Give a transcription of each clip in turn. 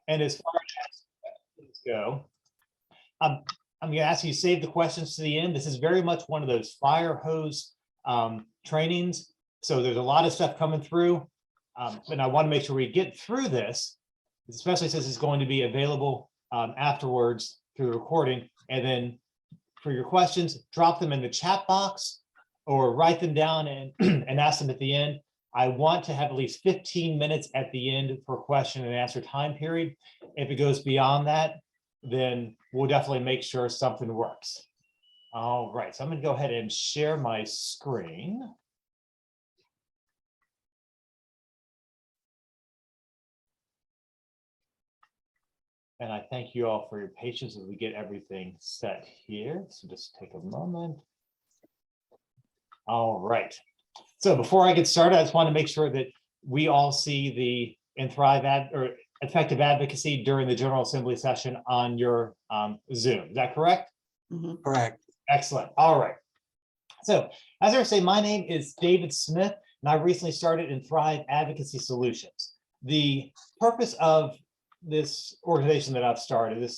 And as far as questions go, I'm going to ask you to save the questions to the end. This is very much one of those fire hose trainings. So there's a lot of stuff coming through. And I want to make sure we get through this, especially since it's going to be available afterwards through the recording. And then for your questions, drop them in the chat box or write them down and, and ask them at the end. I want to have at least 15 minutes at the end for question and answer time period. If it goes beyond that, then we'll definitely make sure something works. All right, so I'm going to go ahead and share my screen. And I thank you all for your patience as we get everything set here. So just take a moment. All right. So before I get started, I just want to make sure that we all see the Thrive effective advocacy during the General Assembly session on your Zoom. Is that correct? Mm-hmm. Correct. Excellent. All right. So as I say, my name is David Smith, and I recently started in Thrive Advocacy Solutions. The purpose of this organization that I've started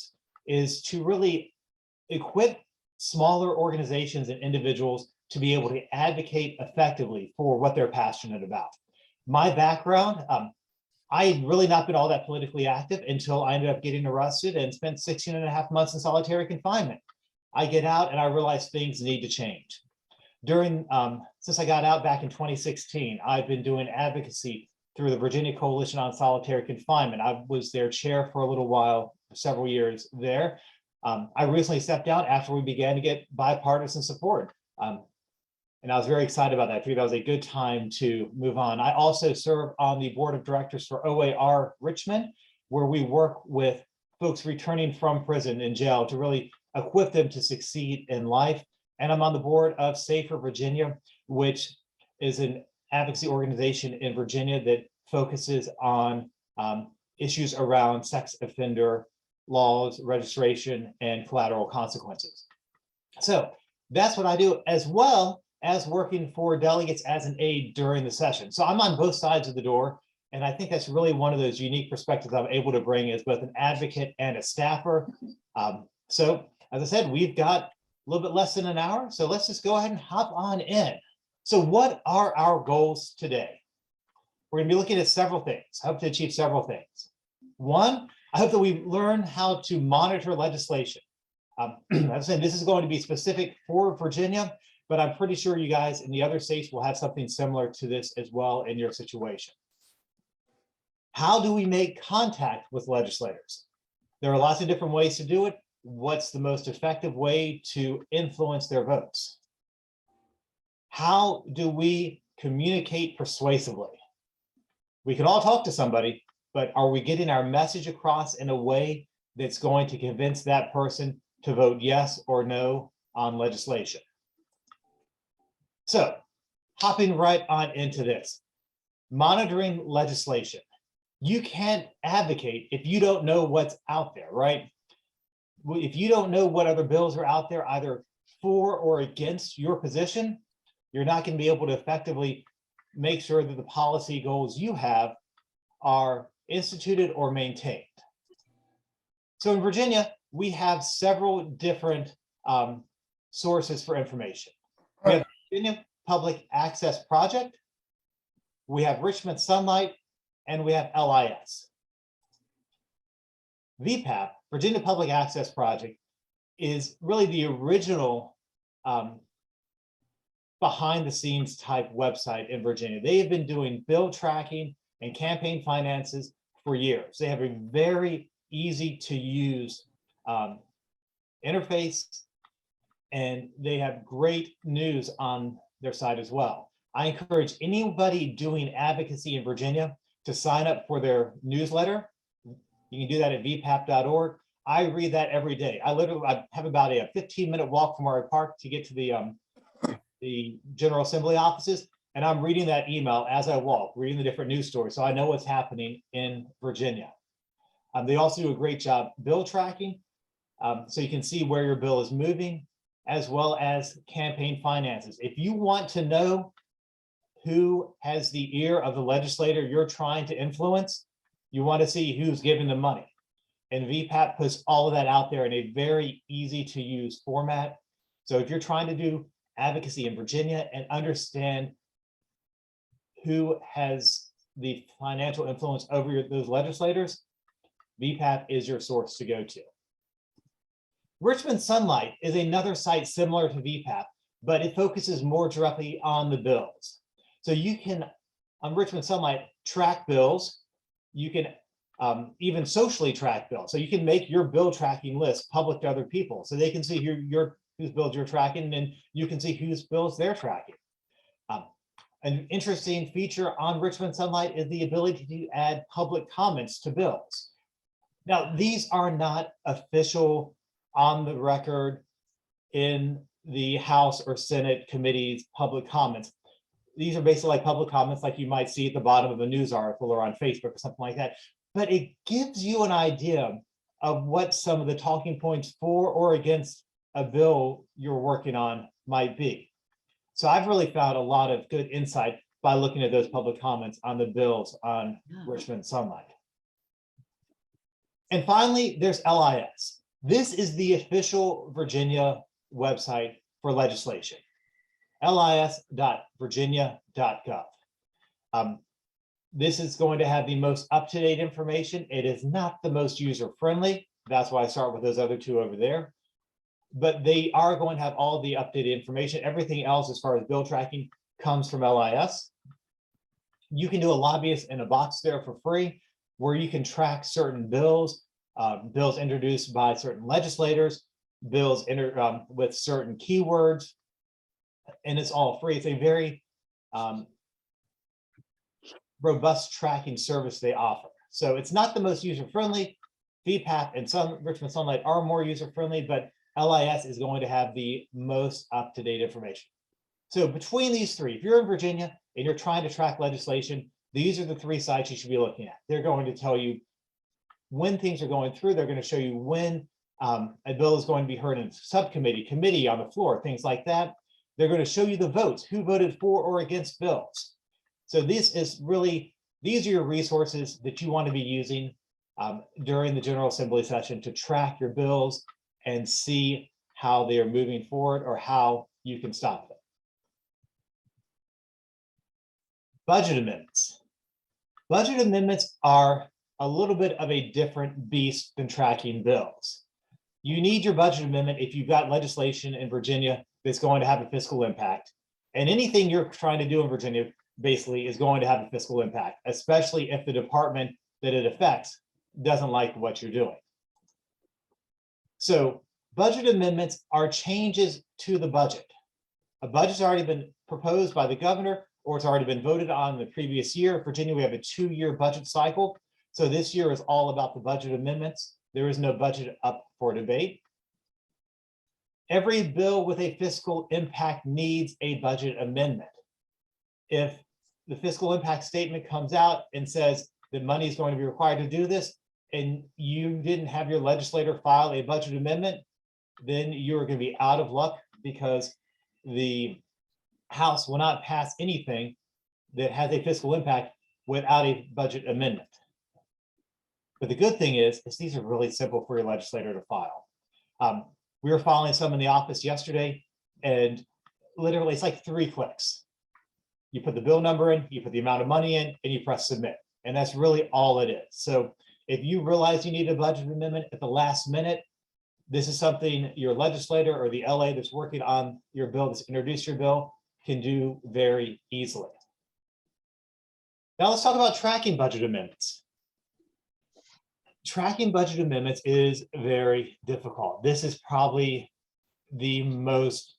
is to really equip smaller organizations and individuals to be able to advocate effectively for what they're passionate about. My background, I had really not been all that politically active until I ended up getting arrested and spent 16.5 months in solitary confinement. I get out and I realize things need to change. Since I got out back in 2016, I've been doing advocacy through the Virginia Coalition on Solitary Confinement. I was their chair for a little while, several years there. I recently stepped down after we began to get bipartisan support. And I was very excited about that. I figured that was a good time to move on. I also serve on the board of directors for OAR Richmond, where we work with folks returning from prison and jail to really equip them to succeed in life. And I'm on the board of Safer Virginia, which is an advocacy organization in Virginia that focuses on issues around sex offender laws, registration, and collateral consequences. So that's what I do, as well as working for delegates as an aide during the session. So I'm on both sides of the door, and I think that's really one of those unique perspectives I'm able to bring as both an advocate and a staffer. So as I said, we've got a little bit less than an hour, so let's just go ahead and hop on in. So what are our goals today? We're going to be looking at several things. I hope to achieve several things. One, I hope that we learn how to monitor legislation. I'm saying this is going to be specific for Virginia, but I'm pretty sure you guys in the other states will have something similar to this as well in your situation. How do we make contact with legislators? There are lots of different ways to do it. What's the most effective way to influence their votes? How do we communicate persuasively? We can all talk to somebody, but are we getting our message across in a way that's going to convince that person to vote yes or no on legislation? So, hopping right on into this, monitoring legislation. You can't advocate if you don't know what's out there, right? If you don't know what other bills are out there, either for or against your position, you're not going to be able to effectively make sure that the policy goals you have are instituted or maintained. So in Virginia, we have several different sources for information. We have the Virginia Public Access Project, we have Richmond Sunlight, and we have LIS. VPAP, Virginia Public Access Project, is really the original behind the scenes type website in Virginia. They have been doing bill tracking and campaign finances for years. They have a very easy to use interface, and they have great news on their site as well. I encourage anybody doing advocacy in Virginia to sign up for their newsletter. You can do that at vpap.org. I read that every day. I have about a 15-minute walk from where I park to get to the General Assembly offices, and I'm reading that email as I walk, reading the different news stories, so I know what's happening in Virginia. They also do a great job bill tracking, so you can see where your bill is moving, as well as campaign finances. If you want to know who has the ear of the legislator you're trying to influence, you want to see who's giving them money. And VPAP puts all of that out there in a very easy to use format. So if you're trying to do advocacy in Virginia and understand who has the financial influence over those legislators, VPAP is your source to go to. Richmond Sunlight is another site similar to VPAP, but it focuses more directly on the bills. So you can, on Richmond Sunlight, track bills. You can even socially track bills. So you can make your bill tracking list public to other people so they can see whose bills you're tracking, and you can see whose bills they're tracking. An interesting feature on Richmond Sunlight is the ability to add public comments to bills. Now, these are not official on the record in the House or Senate committees public comments. These are basically like public comments like you might see at the bottom of a news article or on Facebook or something like that. But it gives you an idea of what some of the talking points for or against a bill you're working on might be. So I've really found a lot of good insight by looking at those public comments on the bills on Richmond Sunlight. And finally, there's LIS. This is the official Virginia website for legislation, lis.virginia.gov. This is going to have the most up-to-date information. It is not the most user-friendly. That's why I start with those other two over there. But they are going to have all the updated information. Everything else as far as bill tracking comes from LIS. You can do a lobbyist in a box there for free, where you can track certain bills, bills introduced by certain legislators, bills with certain keywords, and it's all free. It's a very robust tracking service they offer. So it's not the most user-friendly. VPAP and some Richmond Sunlight are more user-friendly, but LIS is going to have the most up-to-date information. So between these three, if you're in Virginia and you're trying to track legislation, these are the three sites you should be looking at. They're going to tell you when things are going through. They're going to show you when a bill is going to be heard in subcommittee, committee, on the floor, things like that. They're going to show you the votes, who voted for or against bills. So these are your resources that you want to be using during the General Assembly session to track your bills and see how they are moving forward or how you can stop them. Budget amendments. Budget amendments are a little bit of a different beast than tracking bills. You need your budget amendment if you've got legislation in Virginia that's going to have a fiscal impact. And anything you're trying to do in Virginia basically is going to have a fiscal impact, especially if the department that it affects doesn't like what you're doing. So budget amendments are changes to the budget. A budget's already been proposed by the governor, or it's already been voted on the previous year. In Virginia, we have a 2-year budget cycle. So this year is all about the budget amendments. There is no budget up for debate. Every bill with a fiscal impact needs a budget amendment. If the fiscal impact statement comes out and says that money is going to be required to do this, and you didn't have your legislator file a budget amendment, then you're going to be out of luck, because the House will not pass anything that has a fiscal impact without a budget amendment. But the good thing is these are really simple for your legislator to file. We were filing some in the office yesterday, and literally it's like 3 clicks. You put the bill number in, you put the amount of money in, and you press submit. And that's really all it is. So if you realize you need a budget amendment at the last minute, this is something your legislator or the LA that's working on your bill, that's introduced your bill, can do very easily. Now let's talk about tracking budget amendments. Tracking budget amendments is very difficult. This is probably the most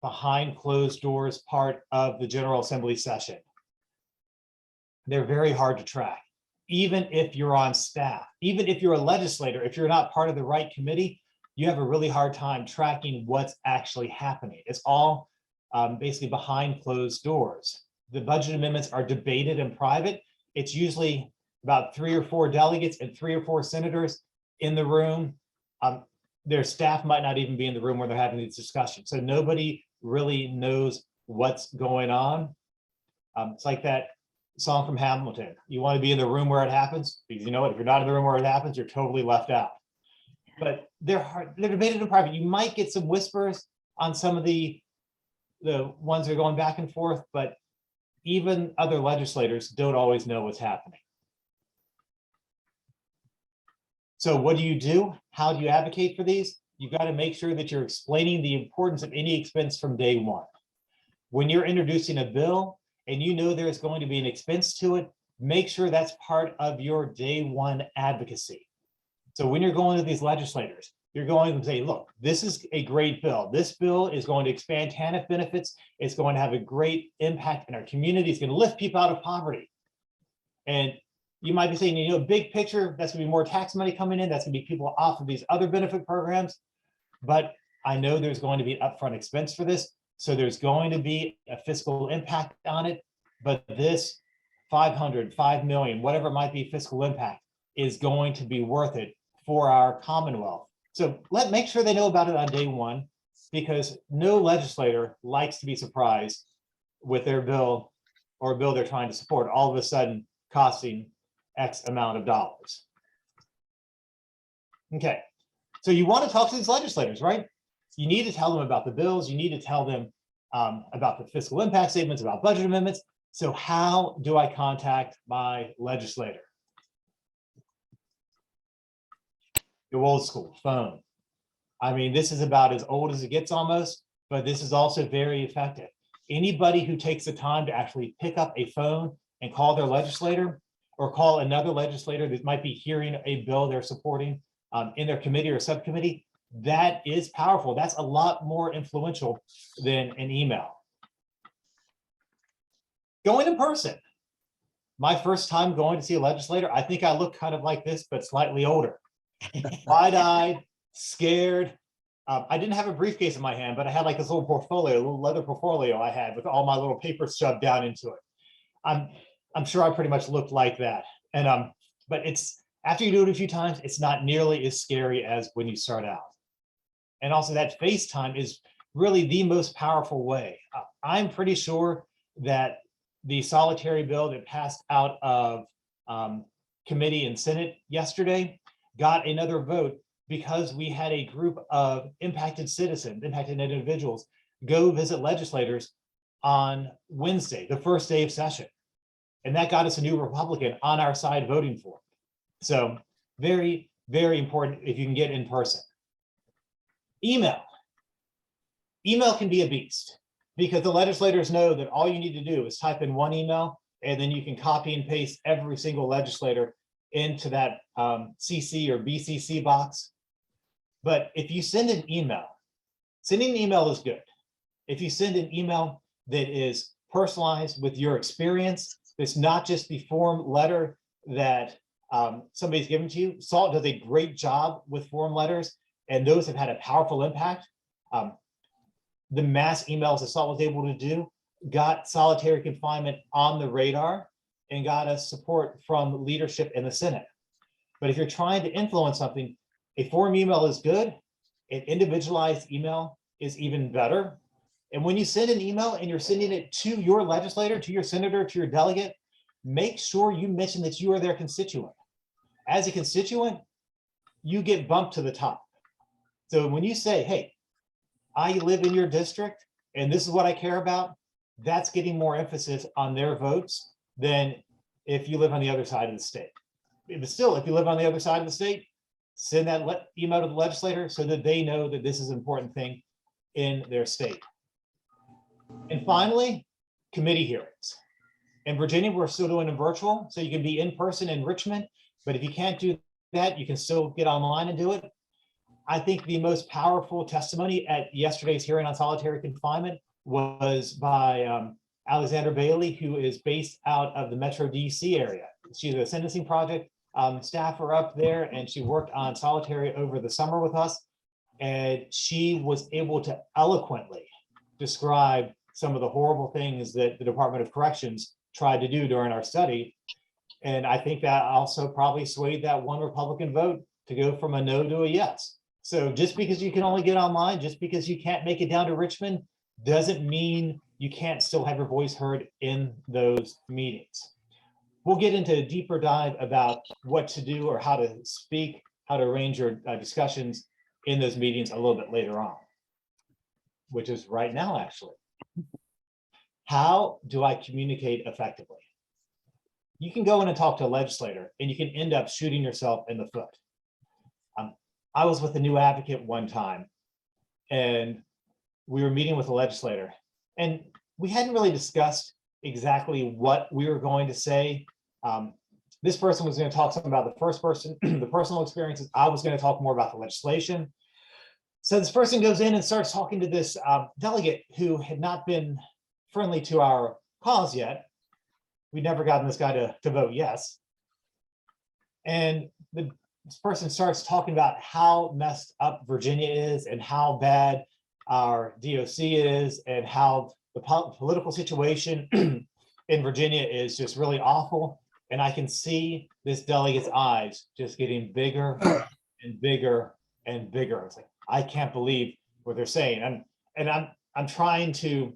behind closed doors part of the General Assembly session. They're very hard to track, even if you're on staff, even if you're a legislator. If you're not part of the right committee, you have a really hard time tracking what's actually happening. It's all basically behind closed doors. The budget amendments are debated in private. It's usually about 3 or 4 delegates and 3 or 4 senators in the room. Their staff might not even be in the room where they're having these discussions. So nobody really knows what's going on. It's like that song from Hamilton. You want to be in the room where it happens, because you know what, if you're not in the room where it happens, you're totally left out. But they're debated in private. You might get some whispers on some of the ones that are going back and forth, but even other legislators don't always know what's happening. So what do? How do you advocate for these? You've got to make sure that you're explaining the importance of any expense from day one. When you're introducing a bill and you know there's going to be an expense to it, make sure that's part of your day one advocacy. So when you're going to these legislators, you're going to say, look, this is a great bill. This bill is going to expand TANF benefits. It's going to have a great impact in our community. It's going to lift people out of poverty. And you might be saying, you know, big picture, that's going to be more tax money coming in. That's going to be people off of these other benefit programs. But I know there's going to be upfront expense for this. So there's going to be a fiscal impact on it. But this 500, 5 million, whatever it might be, fiscal impact is going to be worth it for our Commonwealth. So make sure they know about it on day one, because no legislator likes to be surprised with their bill or a bill they're trying to support all of a sudden costing X amount of dollars. Okay, so you want to talk to these legislators, right? You need to tell them about the bills. You need to tell them about the fiscal impact statements, about budget amendments. So how do I contact my legislator? The old school phone. I mean, this is about as old as it gets almost, but this is also very effective. Anybody who takes the time to actually pick up a phone and call their legislator or call another legislator that might be hearing a bill they're supporting in their committee or subcommittee, that is powerful. That's a lot more influential than an email. Going in person. My first time going to see a legislator, I think I look kind of like this, but slightly older. Wide-eyed, scared. I didn't have a briefcase in my hand, but I had like this little portfolio, a little leather portfolio I had with all my little papers shoved down into it. I'm sure I pretty much looked like that. And but it's after you do it a few times, it's not nearly as scary as when you start out. And also that FaceTime is really the most powerful way. I'm pretty sure that the solitary bill that passed out of committee and Senate yesterday got another vote because we had a group of impacted citizens, impacted individuals, go visit legislators on Wednesday, the first day of session. And that got us a new Republican on our side voting for it. So very, very important if you can get in person. Email. Email can be a beast because the legislators know that all you need to do is type in one email and then you can copy and paste every single legislator into that CC or BCC box. But if you send an email, sending an email is good. If you send an email that is personalized with your experience, it's not just the form letter that somebody's given to you. SALT does a great job with form letters, and those have had a powerful impact. The mass emails that SALT was able to do got solitary confinement on the radar and got us support from leadership in the Senate. But if you're trying to influence something, a form email is good. An individualized email is even better. And when you send an email and you're sending it to your legislator, to your senator, to your delegate, make sure you mention that you are their constituent. As a constituent, you get bumped to the top. So when you say, hey, I live in your district and this is what I care about, that's getting more emphasis on their votes than if you live on the other side of the state. But still, if you live on the other side of the state, send that email to the legislator so that they know that this is an important thing in their state. And finally, committee hearings. In Virginia, we're still doing them virtual, so you can be in person in Richmond, but if you can't do that, you can still get online and do it. I think the most powerful testimony at yesterday's hearing on solitary confinement was by Alexander Bailey, who is based out of the Metro DC area. She's a sentencing project staffer up there, and she worked on solitary over the summer with us. And she was able to eloquently describe some of the horrible things that the Department of Corrections tried to do during our study. And I think that also probably swayed that one Republican vote to go from a no to a yes. So just because you can only get online, just because you can't make it down to Richmond, doesn't mean you can't still have your voice heard in those meetings. we'll get into a deeper dive about what to do or how to speak, how to arrange your discussions in those meetings a little bit later on, which is right now, actually. How do I communicate effectively? You can go in and talk to a legislator and you can end up shooting yourself in the foot. I was with a new advocate one time and we were meeting with a legislator and we hadn't really discussed exactly what we were going to say. This person was going to talk something about the first person, the personal experiences. I was going to talk more about the legislation. So this person goes in and starts talking to this delegate who had not been friendly to our cause yet. We'd never gotten this guy to vote yes. And this person starts talking about how messed up Virginia is and how bad our DOC is and how the political situation in Virginia is just really awful. And I can see this delegate's eyes just getting bigger and bigger and bigger. It's like, I can't believe what they're saying. I'm trying to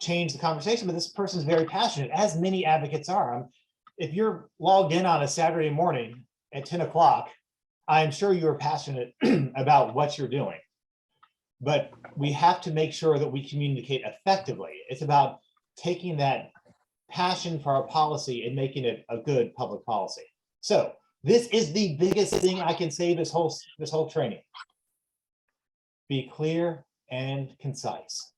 change the conversation, but this person's very passionate, as many advocates are. If you're logged in on a Saturday morning at 10 o'clock, I'm sure you're passionate about what you're doing. But we have to make sure that we communicate effectively. It's about taking that passion for our policy and making it a good public policy. So this is the biggest thing I can say this whole training. Be clear and concise.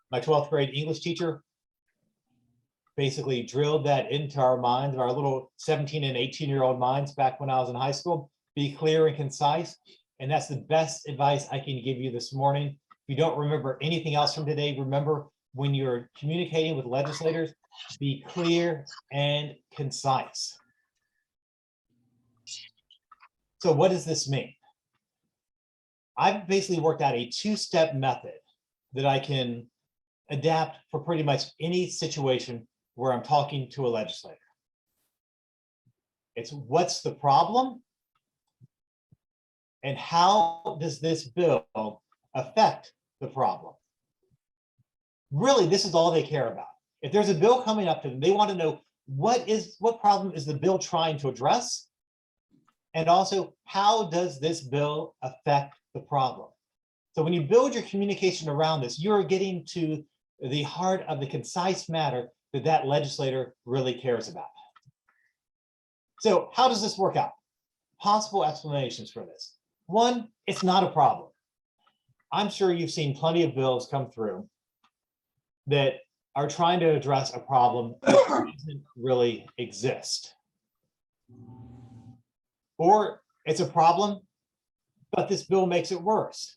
My 12th grade English teacher basically drilled that into our minds, our little 17 and 18-year-old minds back when I was in high school. Be clear and concise. And that's the best advice I can give you this morning. If you don't remember anything else from today, remember when you're communicating with legislators, be clear and concise. So what does this mean? I've basically worked out a two-step method that I can adapt for pretty much any situation where I'm talking to a legislator. It's what's the problem and how does this bill affect the problem? Really, this is all they care about. If there's a bill coming up to them, they want to know what problem is the bill trying to address? And also, how does this bill affect the problem? So when you build your communication around this, you're getting to the heart of the concise matter that legislator really cares about. So how does this work out? Possible explanations for this. One, it's not a problem. I'm sure you've seen plenty of bills come through that are trying to address a problem that doesn't really exist. Or it's a problem, but this bill makes it worse.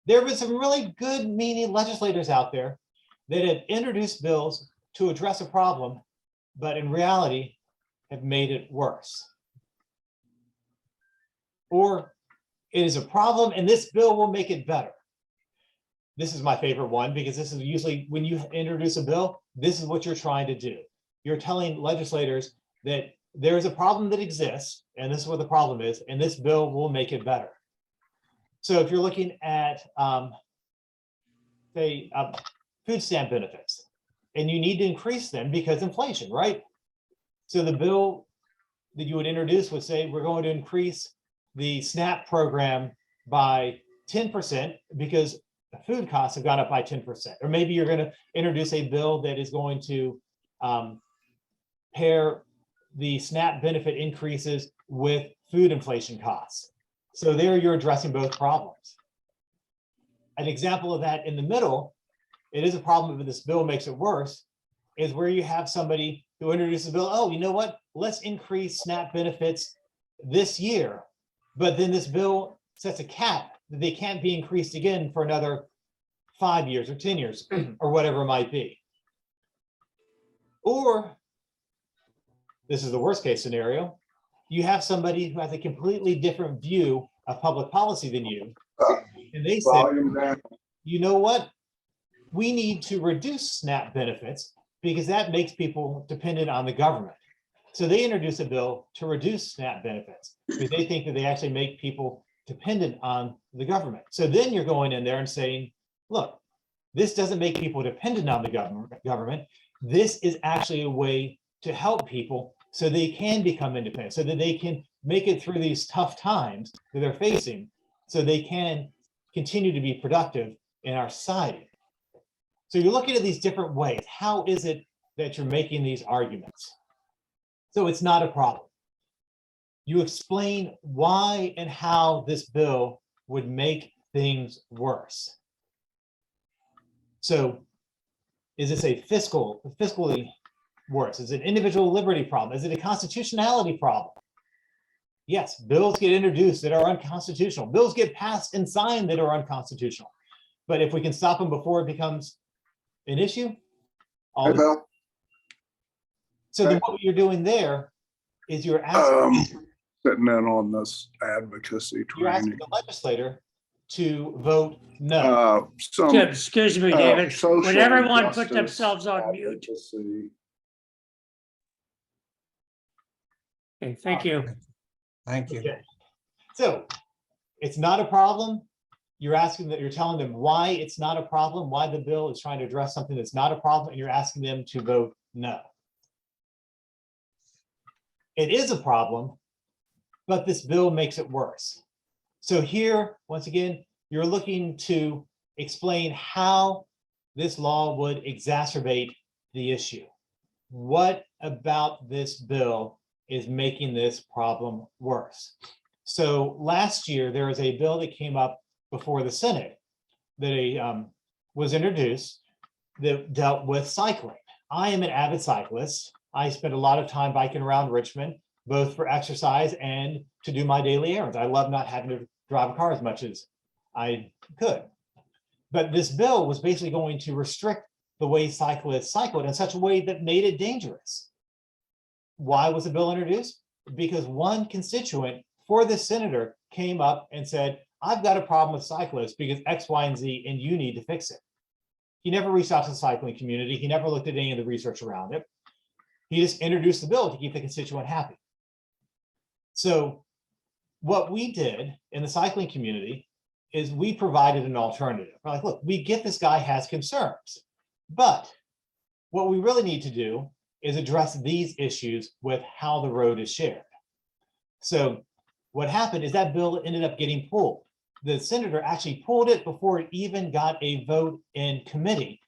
There have been some really good meaning legislators out there that have introduced bills to address a problem, but in reality have made it worse. Or it is a problem and this bill will make it better. This is my favorite one because this is usually when you introduce a bill, this is what you're trying to do. You're telling legislators that there is a problem that exists and this is what the problem is, and this bill will make it better. So if you're looking at say food stamp benefits and you need to increase them because inflation, right? So the bill that you would introduce would say, we're going to increase the SNAP program by 10% because food costs have gone up by 10%. Or maybe you're going to introduce a bill that is going to pair the SNAP benefit increases with food inflation costs. So there you're addressing both problems. An example of that in the middle, it is a problem if this bill makes it worse, is where you have somebody who introduces a bill, oh, you know what, let's increase SNAP benefits this year, but then this bill sets a cap that they can't be increased again for another 5 years or 10 years or whatever it might be. Or, this is the worst case scenario, you have somebody who has a completely different view of public policy than you, and they say, you know what, we need to reduce SNAP benefits because that makes people dependent on the government. So they introduce a bill to reduce SNAP benefits because they think that they actually make people dependent on the government. So then you're going in there and saying, look, This doesn't make people dependent on the government. This is actually a way to help people so they can become independent, so that they can make it through these tough times that they're facing, so they can continue to be productive in our society. So you're looking at these different ways. How is it that you're making these arguments? So it's not a problem. You explain why and how this bill would make things worse. So is this a fiscally worse? Is it an individual liberty problem? Is it a constitutionality problem? Yes, bills get introduced that are unconstitutional. Bills get passed and signed that are unconstitutional. But if we can stop them before it becomes an issue, all the... So then what you're doing there is you're asking, sitting in on this advocacy you're asking training. the legislator to vote no. Excuse me, David. Would social everyone put justice themselves on mute? advocacy. Okay, thank you. Thank you. Okay. So it's not a problem. You're asking that, you're telling them why it's not a problem, why the bill is trying to address something that's not a problem, and you're asking them to vote no. It is a problem, but this bill makes it worse. So here, once again, you're looking to explain how this law would exacerbate the issue. What about this bill is making this problem worse? So last year, there was a bill that came up before the Senate that was introduced that dealt with cycling. I am an avid cyclist. I spend a lot of time biking around Richmond, both for exercise and to do my daily errands. I love not having to drive a car as much as I could. But this bill was basically going to restrict the way cyclists cycled in such a way that made it dangerous. Why was the bill introduced? Because one constituent for this senator came up and said, I've got a problem with cyclists because X, Y, and Z, and you need to fix it. He never reached out to the cycling community. He never looked at any of the research around it. He just introduced the bill to keep the constituent happy. So what we did in the cycling community is we provided an alternative. We're like, look, we get this guy has concerns, but what we really need to do is address these issues with how the road is shared. So what happened is that bill ended up getting pulled. The senator actually pulled it before it even got a vote in committee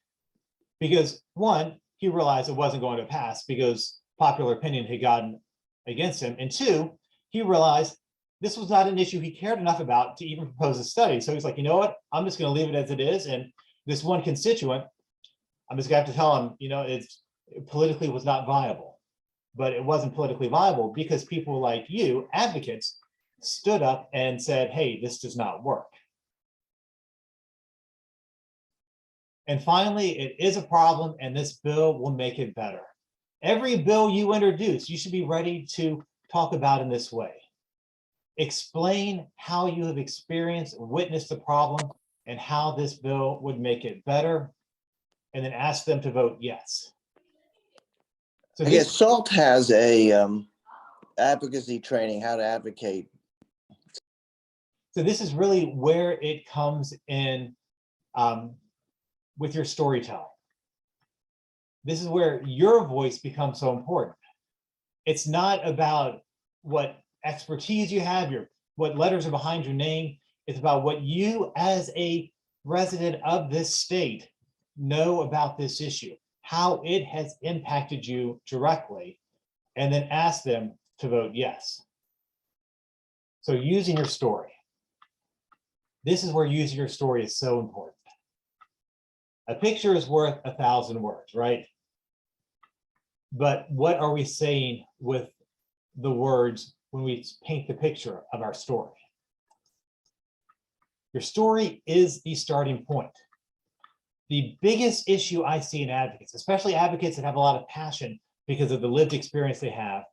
because one, he realized it wasn't going to pass because popular opinion had gotten against him. And two, he realized this was not an issue he cared enough about to even propose a study. So he's like, you know what, I'm just going to leave it as it is. And this one constituent, I'm just going to have to tell him, you know, it politically was not viable. But it wasn't politically viable because people like you, advocates, stood up and said, hey, this does not work. And finally, it is a problem and this bill will make it better. Every bill you introduce, you should be ready to talk about in this way. Explain how you have experienced and witnessed the problem and how this bill would make it better, and then ask them to vote yes. So I guess SALT has a advocacy training, how to advocate. So this is really where it comes in with your storytelling. This is where your voice becomes so important. It's not about what expertise you have, what letters are behind your name. It's about what you as a resident of this state know about this issue, how it has impacted you directly, and then ask them to vote yes. So using your story. This is where using your story is so important. A picture is worth 1,000 words, right? But what are we saying with the words when we paint the picture of our story? Your story is the starting point. The biggest issue I see in advocates, especially advocates that have a lot of passion because of the lived experience they have,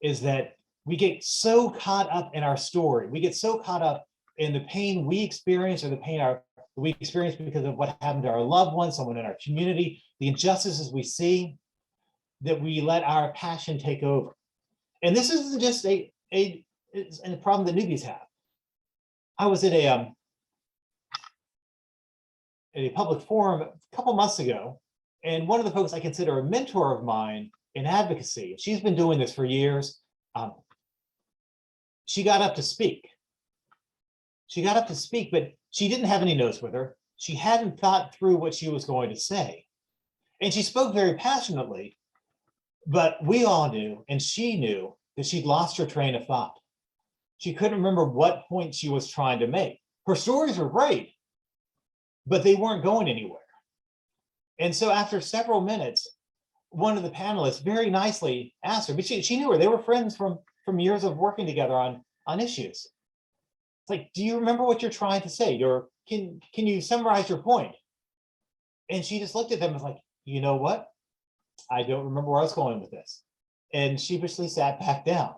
is that we get so caught up in our story. We get so caught up in the pain we experience or the pain we experience because of what happened to our loved one, someone in our community, the injustices we see, that we let our passion take over. And this isn't just a problem that newbies have. I was at a public forum a couple months ago, and one of the folks I consider a mentor of mine in advocacy, she's been doing this for years. She got up to speak. She got up to speak, but she didn't have any notes with her. She hadn't thought through what she was going to say. And she spoke very passionately, but we all knew, and she knew, that she'd lost her train of thought. She couldn't remember what point she was trying to make. Her stories were great, but they weren't going anywhere. And so after several minutes, one of the panelists very nicely asked her, but she knew her, they were friends from years of working together on issues. It's like, do you remember what you're trying to say? Can you summarize your point? And she just looked at them and was like, you know what? I don't remember where I was going with this. And sheepishly sat back down.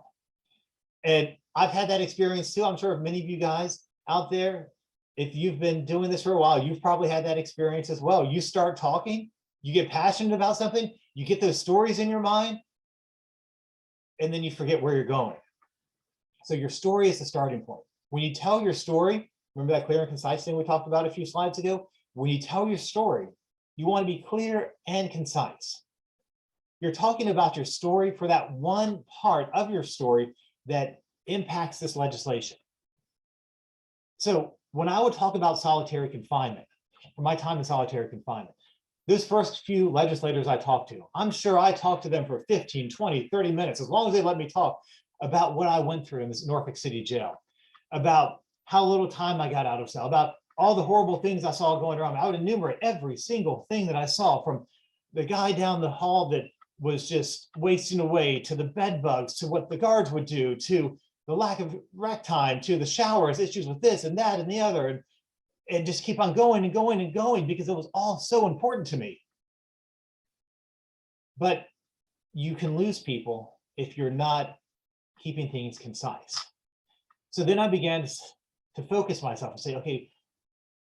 And I've had that experience too. I'm sure many of you guys out there, if you've been doing this for a while, you've probably had that experience as well. You start talking, you get passionate about something, you get those stories in your mind, and then you forget where you're going. So your story is the starting point. When you tell your story, remember that clear and concise thing we talked about a few slides ago? When you tell your story, you want to be clear and concise. You're talking about your story for that one part of your story that impacts this legislation. So when I would talk about solitary confinement, for my time in solitary confinement, those first few legislators I talked to, I'm sure I talked to them for 15, 20, 30 minutes, as long as they let me talk about what I went through in this Norfolk City jail, about how little time I got out of cell, about all the horrible things I saw going around. I would enumerate every single thing that I saw, from the guy down the hall that was just wasting away, to the bed bugs, to what the guards would do, to the lack of rec time, to the showers, issues with this and that and the other, and just keep on going and going and going, because it was all so important to me. But you can lose people if you're not keeping things concise. So then I began to focus myself and say, okay,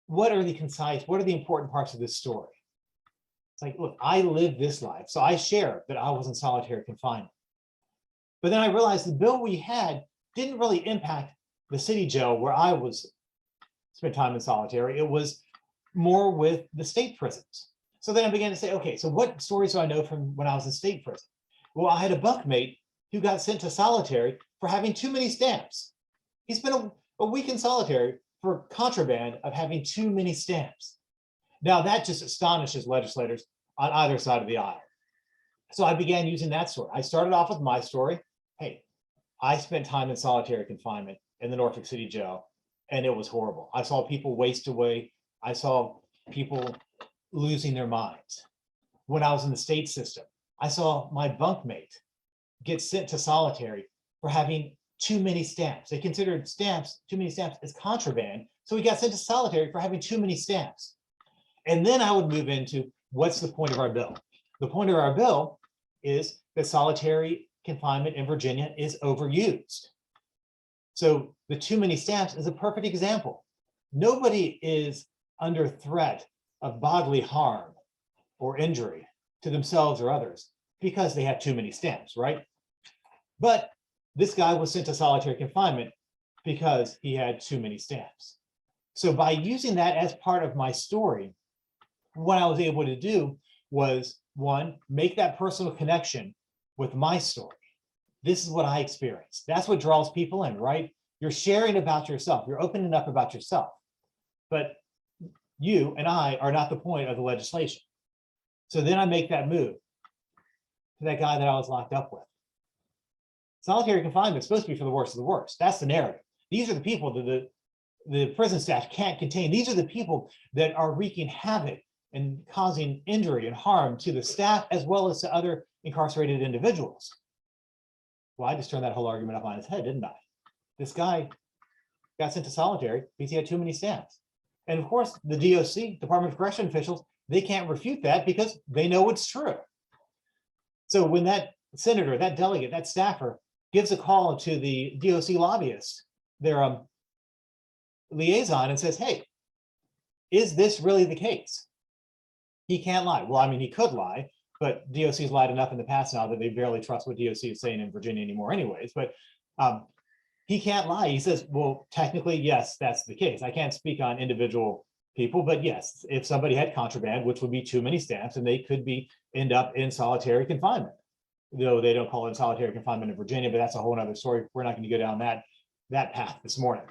what are the concise, what are the important parts of this story? It's like, look, I lived this life, so I share that I was in solitary confinement. But then I realized the bill we had didn't really impact the city jail where I spent time in solitary. It was more with the state prisons. So then I began to say, okay, so what stories do I know from when I was in state prison? Well, I had a bunkmate who got sent to solitary for having too many stamps. He spent a week in solitary for contraband of having too many stamps. Now that just astonishes legislators on either side of the aisle. So I began using that story. I started off with my story. Hey, I spent time in solitary confinement in the Norfolk City jail, and it was horrible. I saw people waste away. I saw people losing their minds. When I was in the state system, I saw my bunkmate get sent to solitary for having too many stamps. They considered stamps, too many stamps, as contraband. So he got sent to solitary for having too many stamps. And then I would move into, what's the point of our bill? The point of our bill is that solitary confinement in Virginia is overused. So the too many stamps is a perfect example. Nobody is under threat of bodily harm or injury to themselves or others because they have too many stamps, right? But this guy was sent to solitary confinement because he had too many stamps. So by using that as part of my story, what I was able to do was, one, make that personal connection with my story. This is what I experienced. That's what draws people in, right? You're sharing about yourself. You're opening up about yourself. But you and I are not the point of the legislation. So then I make that move to that guy that I was locked up with. Solitary confinement is supposed to be for the worst of the worst. That's the narrative. These are the people that the prison staff can't contain. These are the people that are wreaking havoc and causing injury and harm to the staff as well as to other incarcerated individuals. Well, I just turned that whole argument up on its head, didn't I? This guy got sent to solitary because he had too many stamps. And of course, the DOC, Department of Correction officials, they can't refute that because they know it's true. So when that senator, that delegate, that staffer gives a call to the DOC lobbyist, their liaison, and says, hey, is this really the case? He can't lie. Well, I mean, he could lie, but DOC's lied enough in the past now that they barely trust what DOC is saying in Virginia anymore anyways, but he can't lie. He says, well, technically, yes, that's the case. I can't speak on individual people, but yes, if somebody had contraband, which would be too many stamps, and they could end up in solitary confinement. Though they don't call it solitary confinement in Virginia, but that's a whole nother story. We're not going to go down that path this morning.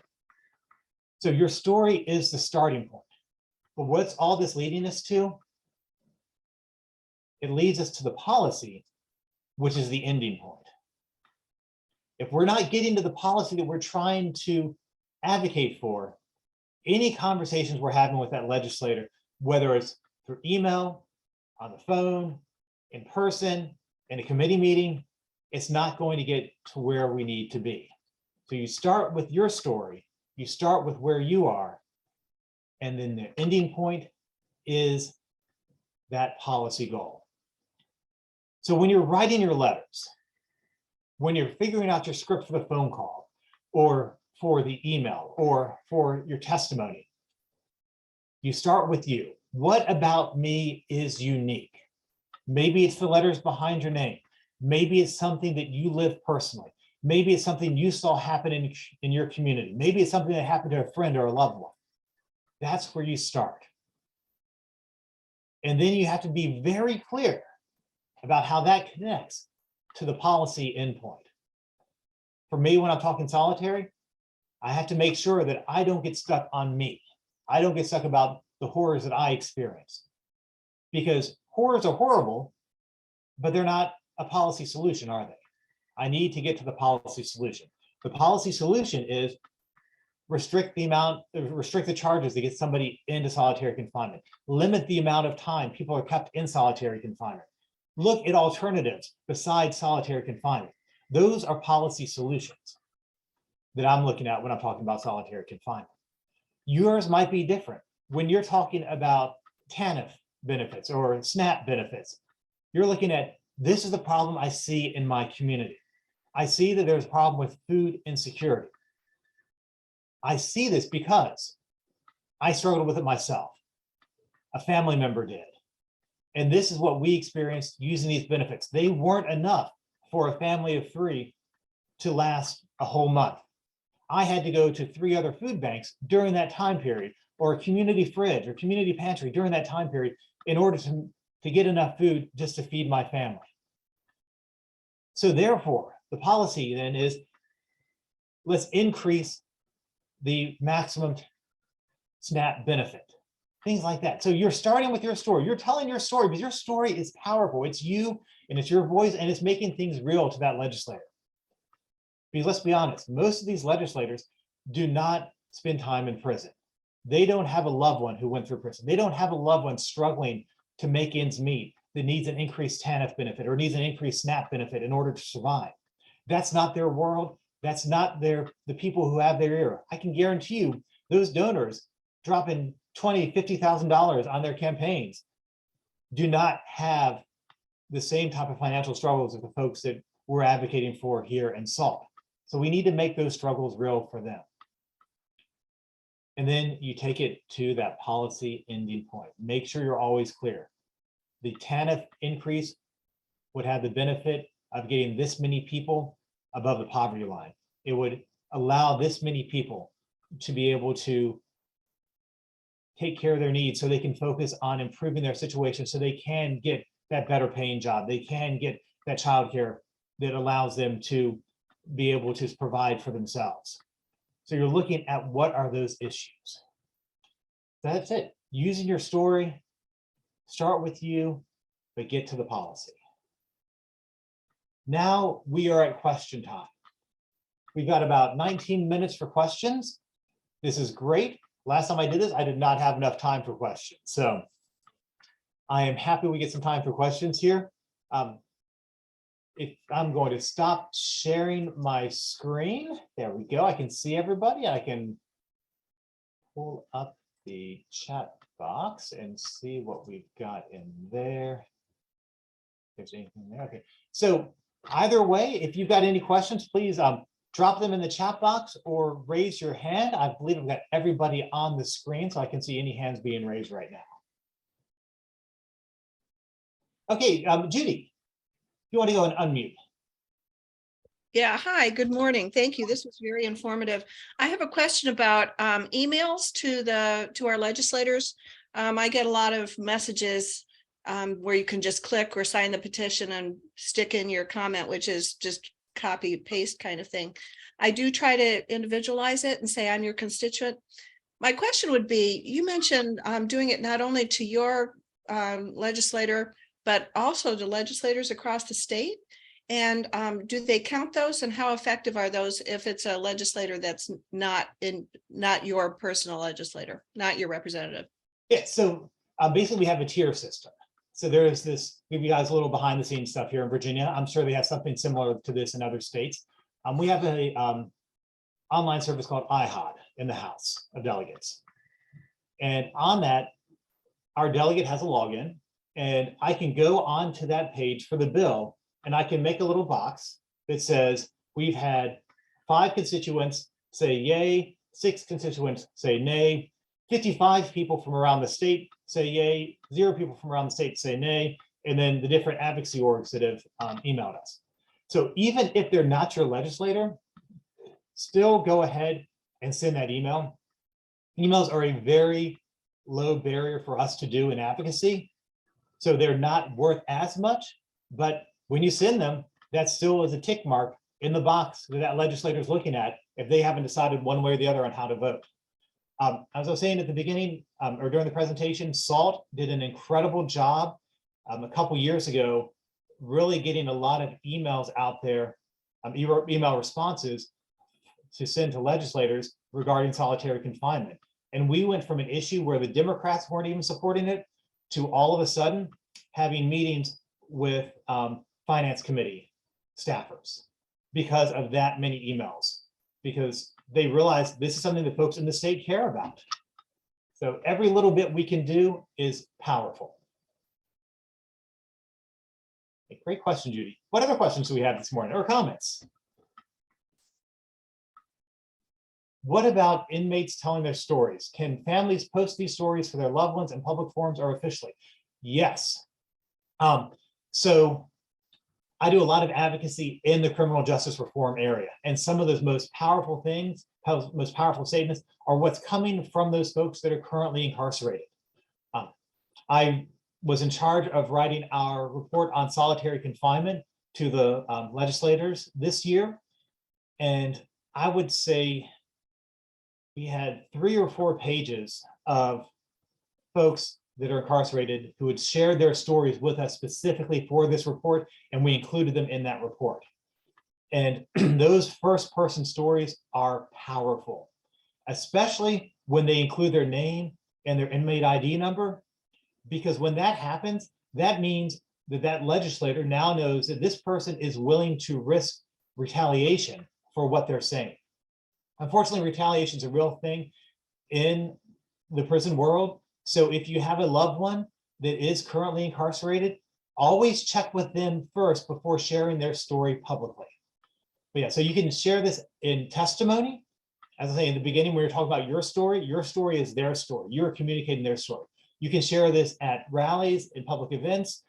So your story is the starting point. But what's all this leading us to? It leads us to the policy, which is the ending point. If we're not getting to the policy that we're trying to advocate for, any conversations we're having with that legislator, whether it's through email, on the phone, in person, in a committee meeting, it's not going to get to where we need to be. So you start with your story, you start with where you are, and then the ending point is that policy goal. So when you're writing your letters, when you're figuring out your script for the phone call, or for the email, or for your testimony, you start with you. What about me is unique? Maybe it's the letters behind your name. Maybe it's something that you live personally. Maybe it's something you saw happen in your community. Maybe it's something that happened to a friend or a loved one. That's where you start. And then you have to be very clear about how that connects to the policy endpoint. For me, when I'm talking solitary, I have to make sure that I don't get stuck on me. I don't get stuck about the horrors that I experience. Because horrors are horrible, but they're not a policy solution, are they? I need to get to the policy solution. The policy solution is restrict the charges to get somebody into solitary confinement. Limit the amount of time people are kept in solitary confinement. Look at alternatives besides solitary confinement. Those are policy solutions that I'm looking at when I'm talking about solitary confinement. Yours might be different. When you're talking about TANF benefits or SNAP benefits, you're looking at, this is the problem I see in my community. I see that there's a problem with food insecurity. I see this because I struggled with it myself. A family member did. And this is what we experienced using these benefits. They weren't enough for a family of 3 to last a whole month. I had to go to 3 other food banks during that time period, or a community fridge or community pantry during that time period in order to get enough food just to feed my family. So therefore, the policy then is, let's increase the maximum SNAP benefit, things like that. So you're starting with your story. You're telling your story, because your story is powerful. It's you and it's your voice, and it's making things real to that legislator. Because let's be honest, most of these legislators do not spend time in prison. They don't have a loved one who went through prison. They don't have a loved one struggling to make ends meet that needs an increased TANF benefit or needs an increased SNAP benefit in order to survive. That's not their world. That's not the people who have their ear. I can guarantee you those donors dropping $20,000, $50,000 on their campaigns do not have the same type of financial struggles of the folks that we're advocating for here in SALT. So we need to make those struggles real for them. And then you take it to that policy ending point. Make sure you're always clear. The TANF increase would have the benefit of getting this many people above the poverty line. It would allow this many people to be able to take care of their needs so they can focus on improving their situation, so they can get that better paying job. They can get that childcare that allows them to be able to provide for themselves. So you're looking at what are those issues. That's it. Using your story, start with you, but get to the policy. Now we are at question time. We've got about 19 minutes for questions. This is great. Last time I did this, I did not have enough time for questions. So I am happy we get some time for questions here. If I'm going to stop sharing my screen, there we go. I can see everybody. I can pull up the chat box and see what we've got in there. If there's anything there. Okay. So either way, if you've got any questions, please drop them in the chat box or raise your hand. I believe I've got everybody on the screen, so I can see any hands being raised right now. Okay, Judy, you want to go and unmute? Yeah, hi, good morning. Thank you. This was very informative. I have a question about emails to our legislators. I get a lot of messages where you can just click or sign the petition and stick in your comment, which is just copy paste kind of thing. I do try to individualize it and say I'm your constituent. My question would be, you mentioned doing it not only to your legislator, but also to legislators across the state. And do they count those, and how effective are those if it's a legislator that's not your personal legislator, not your representative? Yeah, so basically we have a tier system. So there's this, give you guys a little behind the scenes stuff here in Virginia. I'm sure they have something similar to this in other states. We have a online service called IHOD in the House of Delegates. And on that, our delegate has a login, and I can go onto that page for the bill, and I can make a little box that says, we've had 5 constituents say yay, 6 constituents say nay, 55 people from around the state say yay, 0 people from around the state say nay, and then the different advocacy orgs that have emailed us. So even if they're not your legislator, still go ahead and send that email. Emails are a very low barrier for us to do in advocacy. So they're not worth as much, but when you send them, that still is a tick mark in the box that that legislator is looking at if they haven't decided one way or the other on how to vote. As I was saying at the beginning or during the presentation, SALT did an incredible job a couple years ago, really getting a lot of emails out there, email responses to send to legislators regarding solitary confinement. And we went from an issue where the Democrats weren't even supporting it to all of a sudden having meetings with finance committee staffers because of that many emails, because they realize this is something that folks in the state care about. So every little bit we can do is powerful. Great question, Judy. What other questions do we have this morning or comments? What about inmates telling their stories? Can families post these stories for their loved ones in public forums or officially? Yes. So I do a lot of advocacy in the criminal justice reform area. And some of those most powerful things, most powerful statements are what's coming from those folks that are currently incarcerated. I was in charge of writing our report on solitary confinement to the legislators this year. And I would say we had 3 or 4 pages of folks that are incarcerated who had shared their stories with us specifically for this report, and we included them in that report. And those first-person stories are powerful, especially when they include their name and their inmate ID number, because when that happens, that means that that legislator now knows that this person is willing to risk retaliation for what they're saying. Unfortunately, retaliation is a real thing in the prison world. So if you have a loved one that is currently incarcerated, always check with them first before sharing their story publicly. But yeah, so you can share this in testimony. As I say in the beginning, we were talking about your story is their story. You're communicating their story. You can share this at rallies and public events.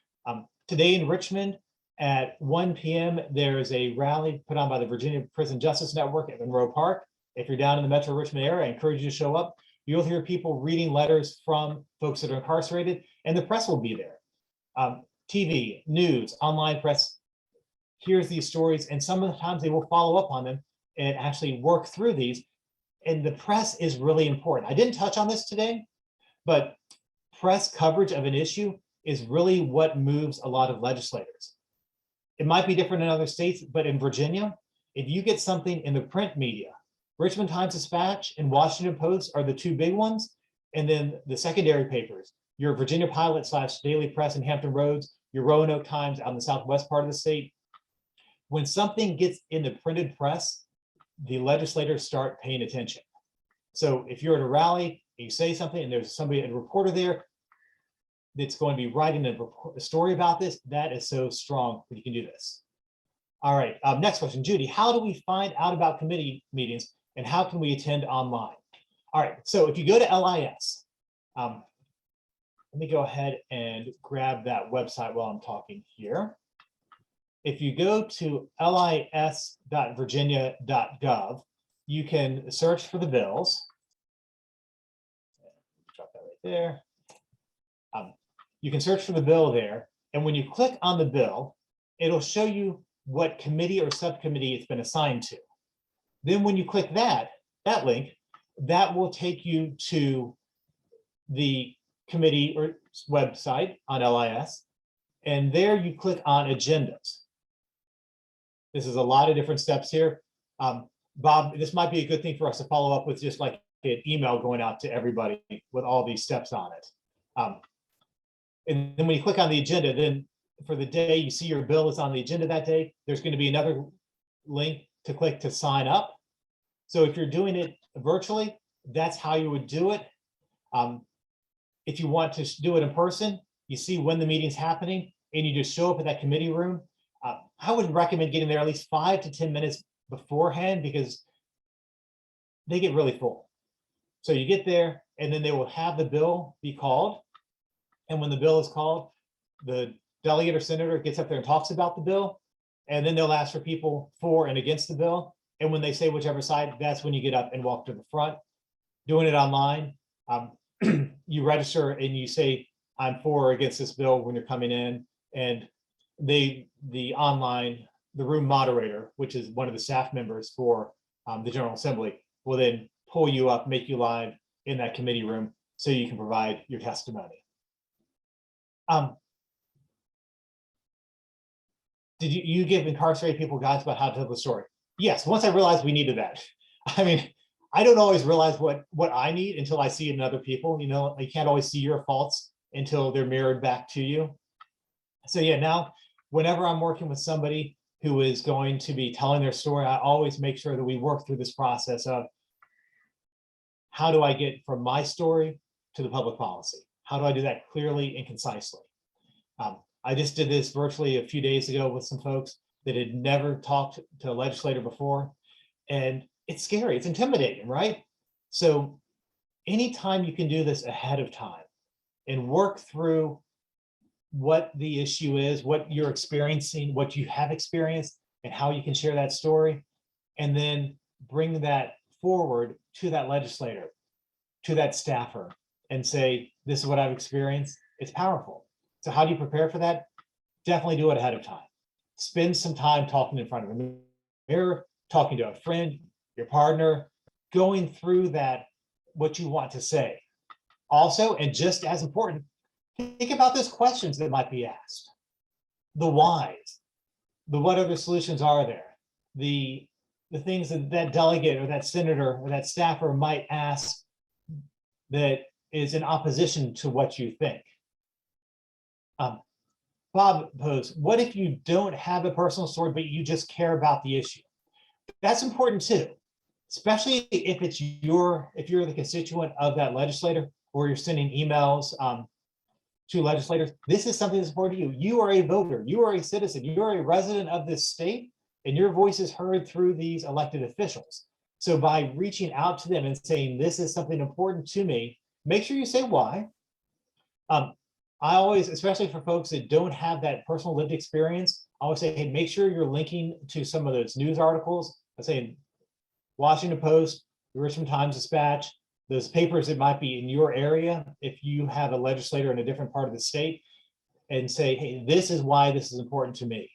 Today in Richmond at 1 p.m., there is a rally put on by the Virginia Prison Justice Network at Monroe Park. If you're down in the Metro Richmond area, I encourage you to show up. You'll hear people reading letters from folks that are incarcerated, and the press will be there. TV, news, online press hears these stories, and some of the times they will follow up on them and actually work through these. And the press is really important. I didn't touch on this today, but press coverage of an issue is really what moves a lot of legislators. It might be different in other states, but in Virginia, if you get something in the print media, Richmond Times-Dispatch and Washington Post are the 2 big ones. And then the secondary papers, your Virginia Pilot / Daily Press in Hampton Roads, your Roanoke Times out in the southwest part of the state. When something gets in the printed press, the legislators start paying attention. So if you're at a rally, you say something and there's somebody, a reporter there that's going to be writing a story about this, that is so strong that you can do this. All right, next question, Judy, how do we find out about committee meetings and how can we attend online? All right, so if you go to LIS, let me go ahead and grab that website while I'm talking here. if you go to lis.virginia.gov, you can search for the bills. Drop that right there. You can search for the bill there, and when you click on the bill, it'll show you what committee or subcommittee it's been assigned to. Then when you click that link, that will take you to the committee or website on LIS, and there you click on agendas. This is a lot of different steps here. Bob, this might be a good thing for us to follow up with, just like an email going out to everybody with all these steps on it. And then when you click on the agenda, then for the day you see your bill is on the agenda that day, there's going to be another link to click to sign up. So if you're doing it virtually, that's how you would do it. If you want to do it in person, you see when the meeting's happening and you just show up at that committee room. I would recommend getting there at least 5 to 10 minutes beforehand, because they get really full. So you get there and then they will have the bill be called. And when the bill is called, the delegate or senator gets up there and talks about the bill. And then they'll ask for people for and against the bill. And when they say whichever side, that's when you get up and walk to the front. Doing it online, you register and you say, I'm for or against this bill when you're coming in. And the room moderator, which is one of the staff members for the General Assembly, will then pull you up, make you live in that committee room so you can provide your testimony. Did you give incarcerated people guides about how to tell the story? Yes, once I realized we needed that. I mean, I don't always realize what I need until I see it in other people. You know, you can't always see your faults until they're mirrored back to you. So yeah, now whenever I'm working with somebody who is going to be telling their story, I always make sure that we work through this process of how do I get from my story to the public policy? How do I do that clearly and concisely? I just did this virtually a few days ago with some folks that had never talked to a legislator before. And it's scary, it's intimidating, right? So anytime you can do this ahead of time and work through what the issue is, what you're experiencing, what you have experienced, and how you can share that story, and then bring that forward to that legislator, to that staffer, and say, this is what I've experienced, it's powerful. So how do you prepare for that? Definitely do it ahead of time. Spend some time talking in front of a mirror, talking to a friend, your partner, going through that, what you want to say. Also, and just as important, think about those questions that might be asked. The whys, the what other solutions are there? The things that that delegate or that senator or that staffer might ask that is in opposition to what you think. Bob posed, what if you don't have a personal story, but you just care about the issue? That's important too, especially if you're the constituent of that legislator, or you're sending emails to legislators. This is something that's important to you. You are a voter, you are a citizen, you are a resident of this state, and your voice is heard through these elected officials. So by reaching out to them and saying, this is something important to me, make sure you say why. I always, especially for folks that don't have that personal lived experience, I always say, hey, make sure you're linking to some of those news articles. I'm saying Washington Post, the Richmond Times-Dispatch, those papers that might be in your area, if you have a legislator in a different part of the state, and say, hey, this is why this is important to me.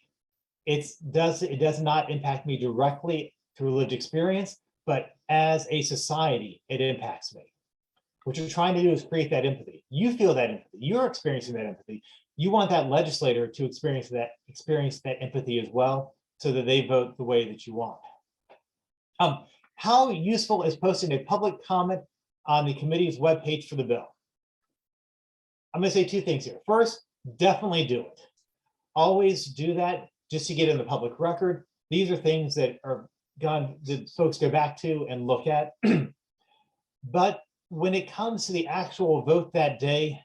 It does not impact me directly through lived experience, but as a society, it impacts me. What you're trying to do is create that empathy. You feel that empathy. You're experiencing that empathy. You want that legislator to experience that empathy as well, so that they vote the way that you want. How useful is posting a public comment on the committee's webpage for the bill? I'm going to say two things here. First, definitely do it. Always do that just to get in the public record. These are things that that folks go back to and look at. But when it comes to the actual vote that day,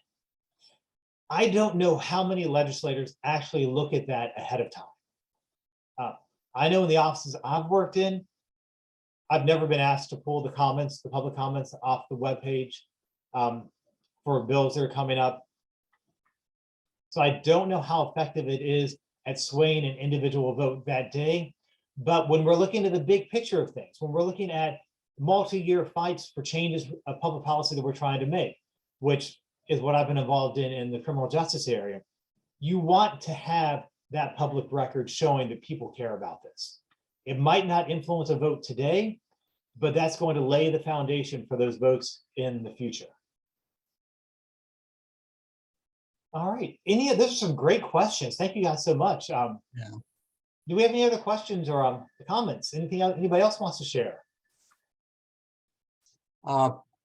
I don't know how many legislators actually look at that ahead of time. I know in the offices I've worked in, I've never been asked to pull the public comments off the webpage for bills that are coming up. So I don't know how effective it is at swaying an individual vote that day. But when we're looking at the big picture of things, when we're looking at multi-year fights for changes of public policy that we're trying to make, which is what I've been involved in the criminal justice area, you want to have that public record showing that people care about this. It might not influence a vote today, but that's going to lay the foundation for those votes in the future. All right, those are some great questions. Thank you guys so much. Yeah. Do we have any other questions or comments? Anything else, anybody else wants to share?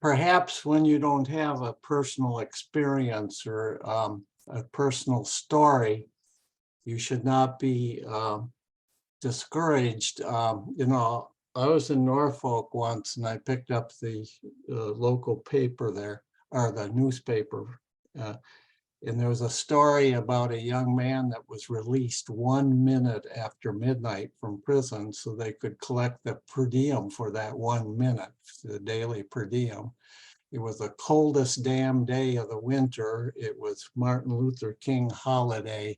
Perhaps when you don't have a personal experience or a personal story, you should not be discouraged. You know, I was in Norfolk once and I picked up the local paper there, or the newspaper. And there was a story about a young man that was released 1 minute after midnight from prison so they could collect the per diem for that 1 minute, the daily per diem. It was the coldest damn day of the winter. It was Martin Luther King holiday.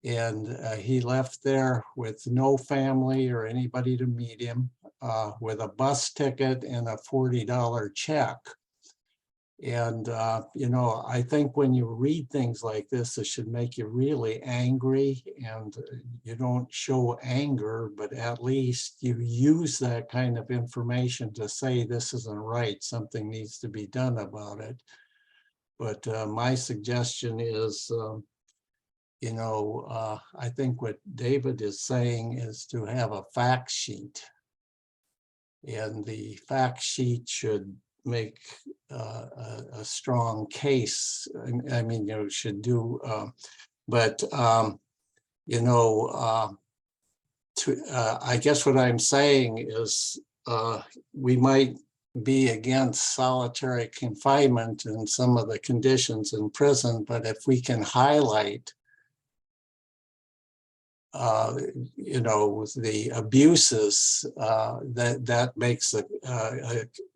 And he left there with no family or anybody to meet him, with a bus ticket and a $40 check. And, you know, I think when you read things like this, it should make you really angry, and you don't show anger, but at least you use that kind of information to say this isn't right, something needs to be done about it. But my suggestion is, you know, I think what David is saying is to have a fact sheet. And the fact sheet should make a strong case. I mean, you know, should do, but you know, I guess what I'm saying is we might be against solitary confinement and some of the conditions in prison, but if we can highlight you know, the abuses, that makes a,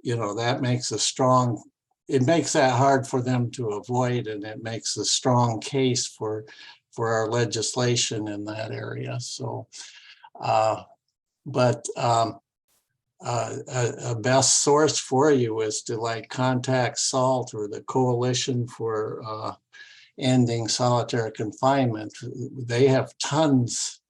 you know, that makes a strong, it makes that hard for them to avoid, and it makes a strong case for our legislation in that area. So, but a best source for you is to like contact SALT or the Coalition for Ending Solitary Confinement. They have tons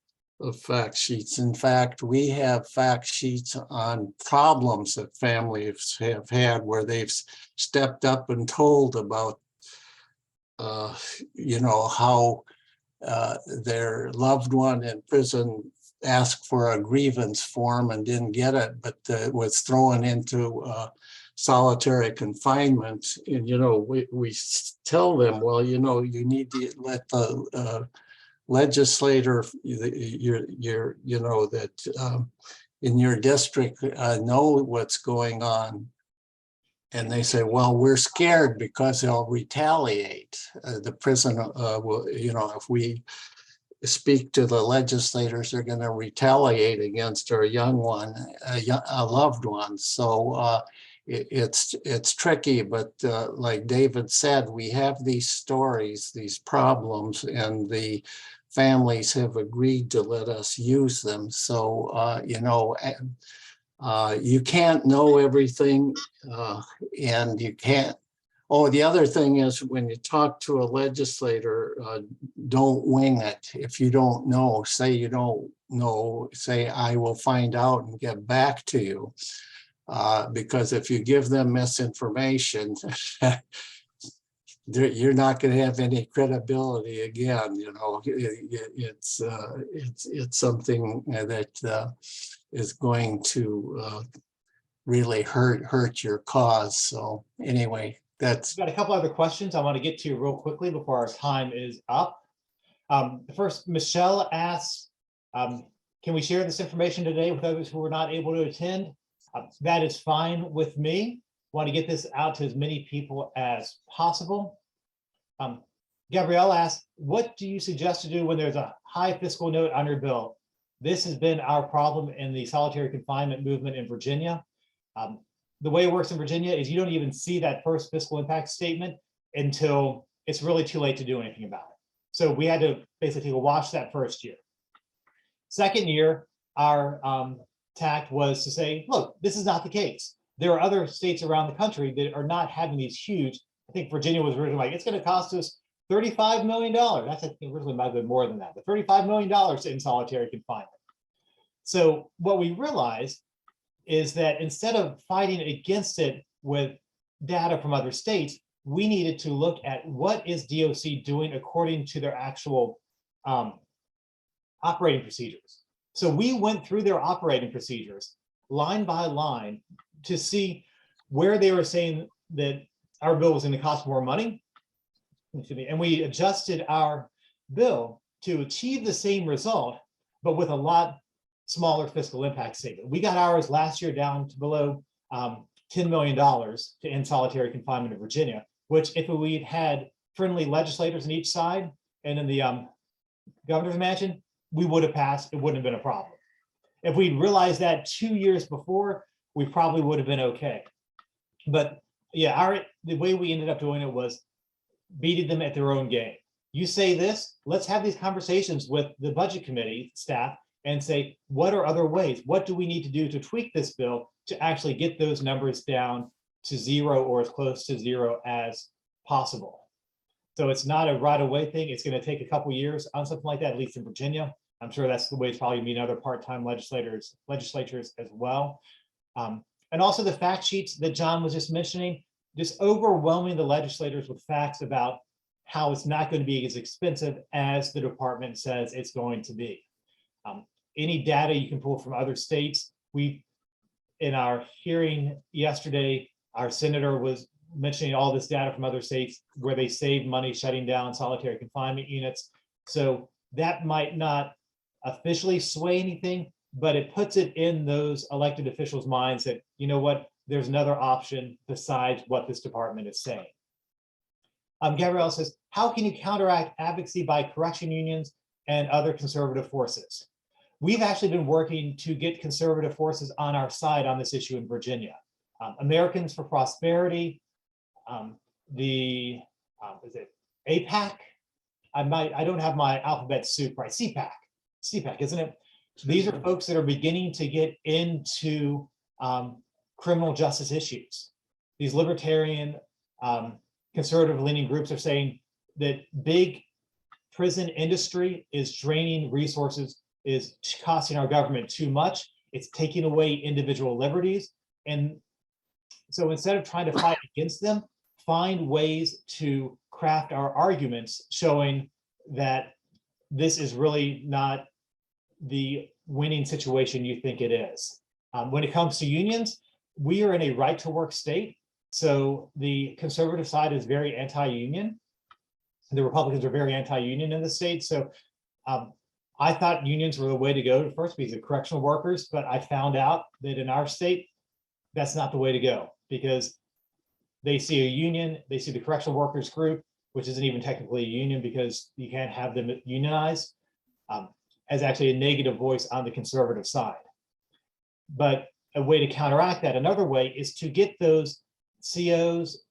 of fact sheets. In fact, we have fact sheets on problems that families have had where they've stepped up and told about, you know, how their loved one in prison asked for a grievance form and didn't get it, but was thrown into solitary confinement. And, you know, we tell them, well, you know, you need to let the legislator, you know, that in your district know what's going on. And they say, well, we're scared because they'll retaliate. The prison will, you know, if we speak to the legislators, they're going to retaliate against our young one, a loved one. So it's tricky, but like David said, we have these stories, these problems, and the families have agreed to let us use them. So, you know, you can't know everything, and you can't. Oh, the other thing is when you talk to a legislator, don't wing it. If you don't know, say you don't know, say I will find out and get back to you. Because if you give them misinformation, you're not going to have any credibility again. You know, it's something that is going to really hurt your cause. So anyway, that's. Got a couple other questions I want to get to real quickly before our time is up. First, Michelle asks, can we share this information today with others who were not able to attend? That is fine with me. Want to get this out to as many people as possible. Gabrielle asks, what do you suggest to do when there's a high fiscal note on your bill? This has been our problem in the solitary confinement movement in Virginia. The way it works in Virginia is you don't even see that first fiscal impact statement until it's really too late to do anything about it. So we had to basically wash that first year. Second year, our tact was to say, look, this is not the case. There are other states around the country that are not having these huge, I think Virginia was originally like, it's going to cost us $35 million. That's, I think, originally might have been more than that, but $35 million in solitary confinement. So what we realized is that instead of fighting against it with data from other states, we needed to look at what is DOC doing according to their actual operating procedures. So we went through their operating procedures line by line to see where they were saying that our bill was going to cost more money. And we adjusted our bill to achieve the same result, but with a lot smaller fiscal impact statement. We got ours last year down to below $10 million to end solitary confinement in Virginia, which if we'd had friendly legislators on each side and in the governor's mansion, we would have passed. It wouldn't have been a problem. If we'd realized that 2 years before, we probably would have been okay. But yeah, the way we ended up doing it was beating them at their own game. You say this, let's have these conversations with the budget committee staff and say, what are other ways? What do we need to do to tweak this bill to actually get those numbers down to zero or as close to zero as possible? So it's not a right away thing. It's going to take a couple years on something like that, at least in Virginia. I'm sure that's the way it's probably mean other part-time legislators as well. And also the fact sheets that John was just mentioning, just overwhelming the legislators with facts about how it's not going to be as expensive as the department says it's going to be. Any data you can pull from other states, in our hearing yesterday, our senator was mentioning all this data from other states where they save money shutting down solitary confinement units. So that might not officially sway anything, but it puts it in those elected officials' minds that, you know what, there's another option besides what this department is saying. Gabrielle says, how can you counteract advocacy by correction unions and other conservative forces? We've actually been working to get conservative forces on our side on this issue in Virginia. Americans for Prosperity, is it APAC? I don't have my alphabet soup right. CPAC, isn't it? These are folks that are beginning to get into criminal justice issues. These libertarian, conservative leaning groups are saying that big prison industry is draining resources, is costing our government too much. It's taking away individual liberties. And so instead of trying to fight against them, find ways to craft our arguments showing that this is really not the winning situation you think it is. When it comes to unions, we are in a right to work state. So the conservative side is very anti-union. The Republicans are very anti-union in the state. So I thought unions were the way to go at first because of correctional workers, but I found out that in our state, that's not the way to go because they see a union, they see the correctional workers group, which isn't even technically a union because you can't have them unionized, as actually a negative voice on the conservative side. But a way to counteract that, another way is to get those COs,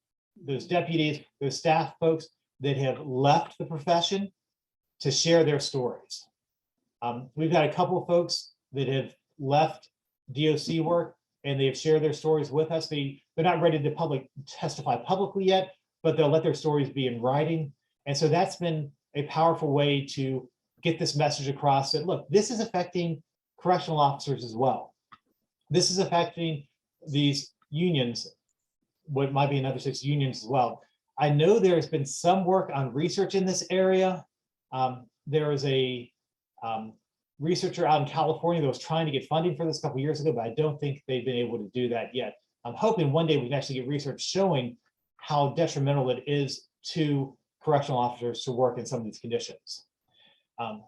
those deputies, those staff folks that have left the profession to share their stories. We've got a couple of folks that have left DOC work and they've shared their stories with us. They're not ready to testify publicly yet, but they'll let their stories be in writing. And so that's been a powerful way to get this message across that, look, this is affecting correctional officers as well. This is affecting these unions, what might be another 6 unions as well. I know there's been some work on research in this area. There is a researcher out in California that was trying to get funding for this a couple of years ago, but I don't think they've been able to do that yet. I'm hoping one day we can actually get research showing how detrimental it is to correctional officers to work in some of these conditions.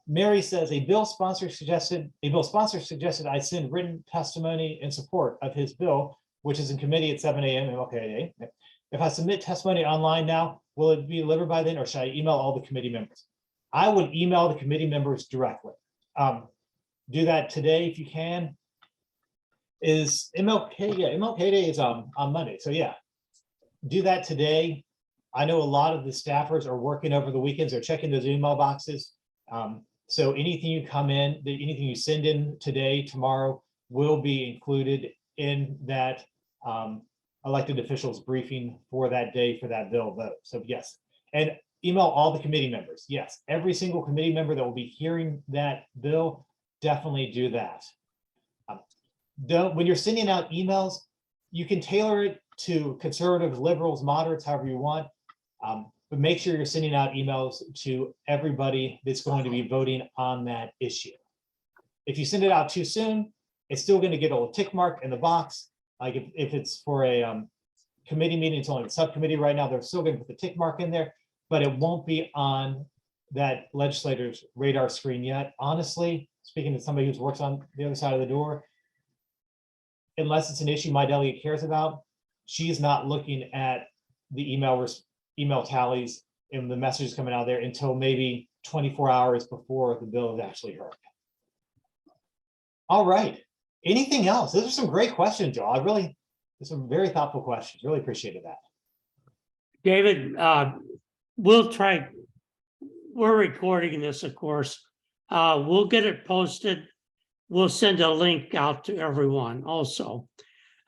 Mary says a bill sponsor suggested I send written testimony in support of his bill, which is in committee at 7 a.m. Okay, if I submit testimony online now, will it be delivered by then, or should I email all the committee members? I would email the committee members directly. Do that today if you can. Is MLK? Yeah, MLK Day is on Monday. So yeah, do that today. I know a lot of the staffers are working over the weekends, they're checking those email boxes. So anything you come in, anything you send in today, tomorrow, will be included in that elected officials briefing for that day for that bill vote. So yes, and email all the committee members. Yes, every single committee member that will be hearing that bill, definitely do that. When you're sending out emails, you can tailor it to conservatives, liberals, moderates, however you want. But make sure you're sending out emails to everybody that's going to be voting on that issue. If you send it out too soon, it's still going to get a little tick mark in the box. Like if it's for a committee meeting, it's only the subcommittee right now, they're still going to put the tick mark in there, but it won't be on that legislator's radar screen yet. Honestly, speaking to somebody who's works on the other side of the door, unless it's an issue my delegate cares about, she's not looking at the email tallies and the messages coming out there until maybe 24 hours before the bill is actually heard. All right. Anything else? Those are some great questions, Joe. There's some very thoughtful questions. Really appreciated that. David, we'll try, we're recording this, of course. We'll get it posted. We'll send a link out to everyone also.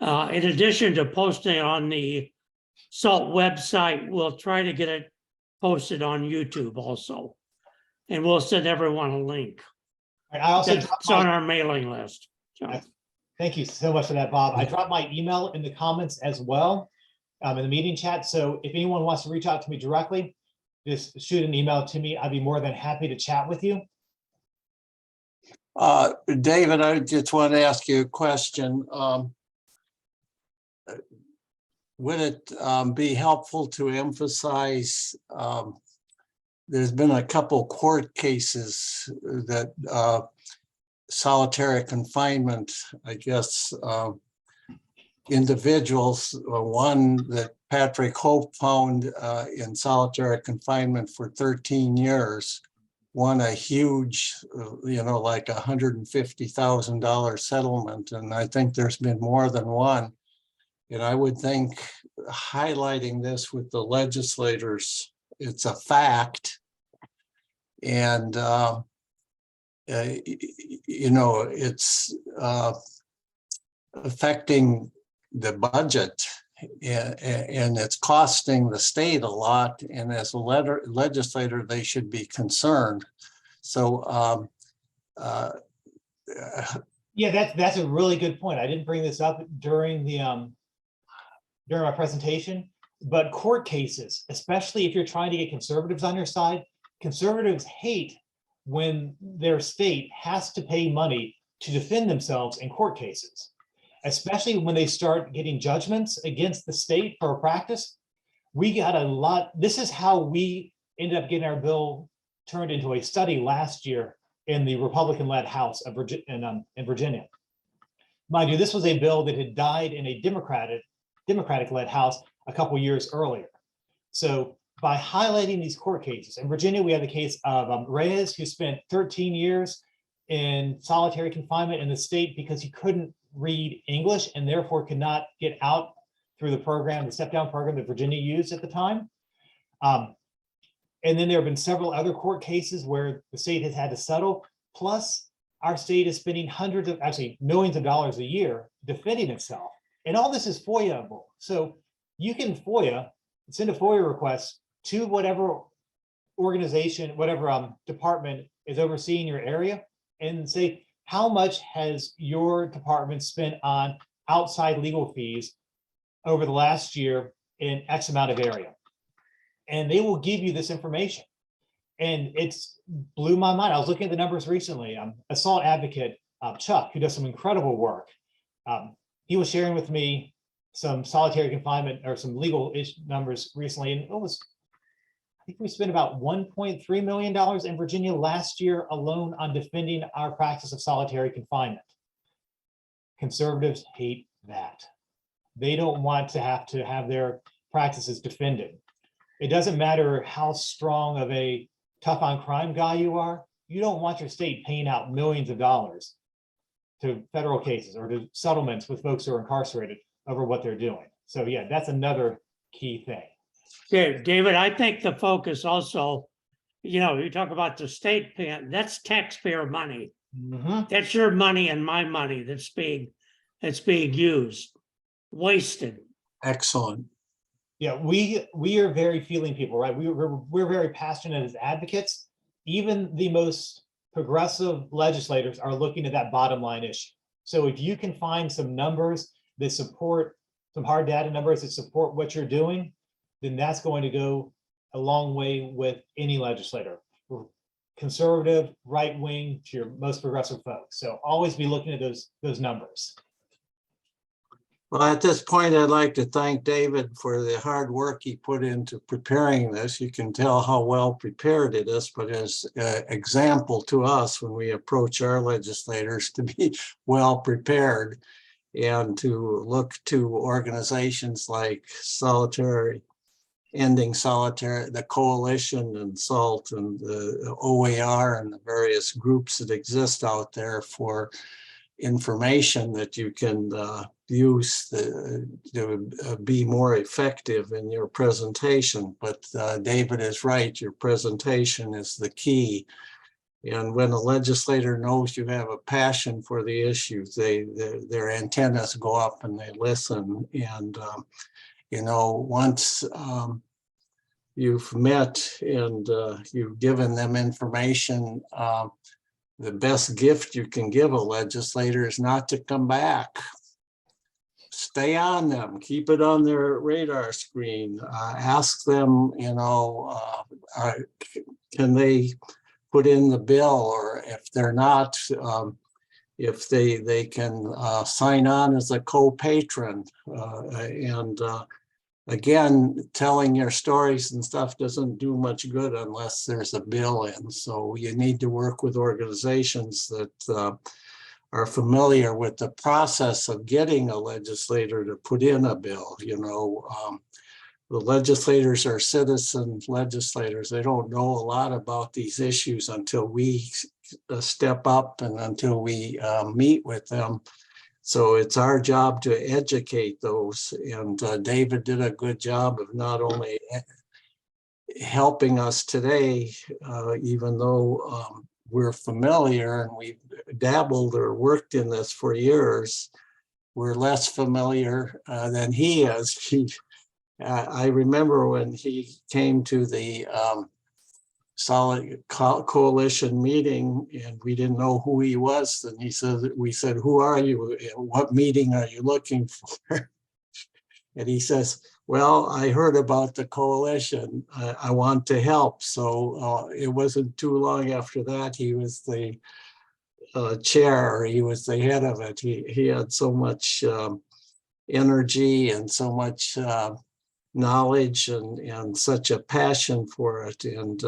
In addition to posting it on the SALT website, we'll try to get it posted on YouTube also. And we'll send everyone a link. I also It's on our mailing list. So, thank you so much for that, Bob. I dropped my email in the comments as well in the meeting chat. So if anyone wants to reach out to me directly, just shoot an email to me. I'd be more than happy to chat with you. David, I just want to ask you a question. Would it be helpful to emphasize, there's been a couple court cases that solitary confinement, I guess, individuals, one that Patrick Hope found in solitary confinement for 13 years, won a huge, like $150,000 settlement. And I think there's been more than one. And I would think highlighting this with the legislators, it's a fact. And, it's affecting the budget and it's costing the state a lot. And as a legislator, they should be concerned. So, Yeah, that's a really good point. I didn't bring this up during the during my presentation, but court cases, especially if you're trying to get conservatives on your side, conservatives hate when their state has to pay money to defend themselves in court cases, especially when they start getting judgments against the state for a practice. We got a lot. This is how we ended up getting our bill turned into a study last year in the Republican-led House of in Virginia. Mind you, this was a bill that had died in a Democratic-led House a couple years earlier. So by highlighting these court cases, in Virginia, we have the case of Reyes, who spent 13 years in solitary confinement in the state because he couldn't read English and therefore could not get out through the program, the step-down program that Virginia used at the time. And then there have been several other court cases where the state has had to settle. Plus, our state is spending actually millions of dollars a year defending itself. And all this is FOIA-able. So you can send a FOIA request to whatever organization, whatever department is overseeing your area and say, how much has your department spent on outside legal fees over the last year in X amount of area? And they will give you this information. And it's blew my mind. I was looking at the numbers recently. Assault advocate Chuck, who does some incredible work. He was sharing with me some solitary confinement or some legal numbers recently. And I think we spent about $1.3 million in Virginia last year alone on defending our practice of solitary confinement. Conservatives hate that. They don't want to have their practices defended. It doesn't matter how strong of a tough on crime guy you are. You don't want your state paying out millions of dollars to federal cases or to settlements with folks who are incarcerated over what they're doing. So yeah, that's another key thing. David, I think the focus also, you talk about the state paying, that's taxpayer money. Mhm. That's your money and my money that's being used, wasted. Excellent. Yeah, we are very feeling people, right? We're very passionate as advocates. Even the most progressive legislators are looking at that bottom line issue. So if you can find some numbers that support, some hard data numbers that support what you're doing, then that's going to go a long way with any legislator, conservative, right wing, to your most progressive folks. So always be looking at those numbers. Well, at this point, I'd like to thank David for the hard work he put into preparing this. You can tell how well prepared it is, but as an example to us when we approach our legislators to be well prepared and to look to organizations like Ending Solitary, the Coalition and SALT and the OAR and the various groups that exist out there for information that you can use to be more effective in your presentation. But David is right, your presentation is the key. And when a legislator knows you have a passion for the issues, their antennas go up and they listen. And once you've met and you've given them information, the best gift you can give a legislator is not to come back. Stay on them, keep it on their radar screen. Ask them, can they put in the bill, or if they're not, if they can sign on as a co-patron. Again, telling your stories and stuff doesn't do much good unless there's a bill in. So you need to work with organizations that are familiar with the process of getting a legislator to put in a bill. The legislators are citizen legislators. They don't know a lot about these issues until we step up and until we meet with them. So it's our job to educate those. And David did a good job of not only helping us today, even though we're familiar and we've dabbled or worked in this for years, we're less familiar than he is. I remember when he came to the Solid Coalition meeting and we didn't know who he was. And we said, who are you? What meeting are you looking for? And he says, well, I heard about the coalition. I want to help. So it wasn't too long after that, he was the chair, he was the head of it. He had so much energy and so much knowledge and such a passion for it. And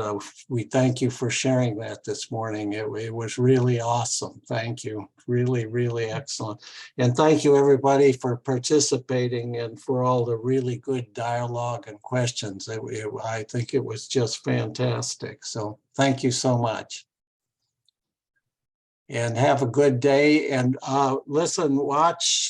we thank you for sharing that this morning. It was really awesome. Thank you. Really, really excellent. And thank you everybody for participating and for all the really good dialogue and questions. I think it was just fantastic. So thank you so much. And have a good day. And listen, watch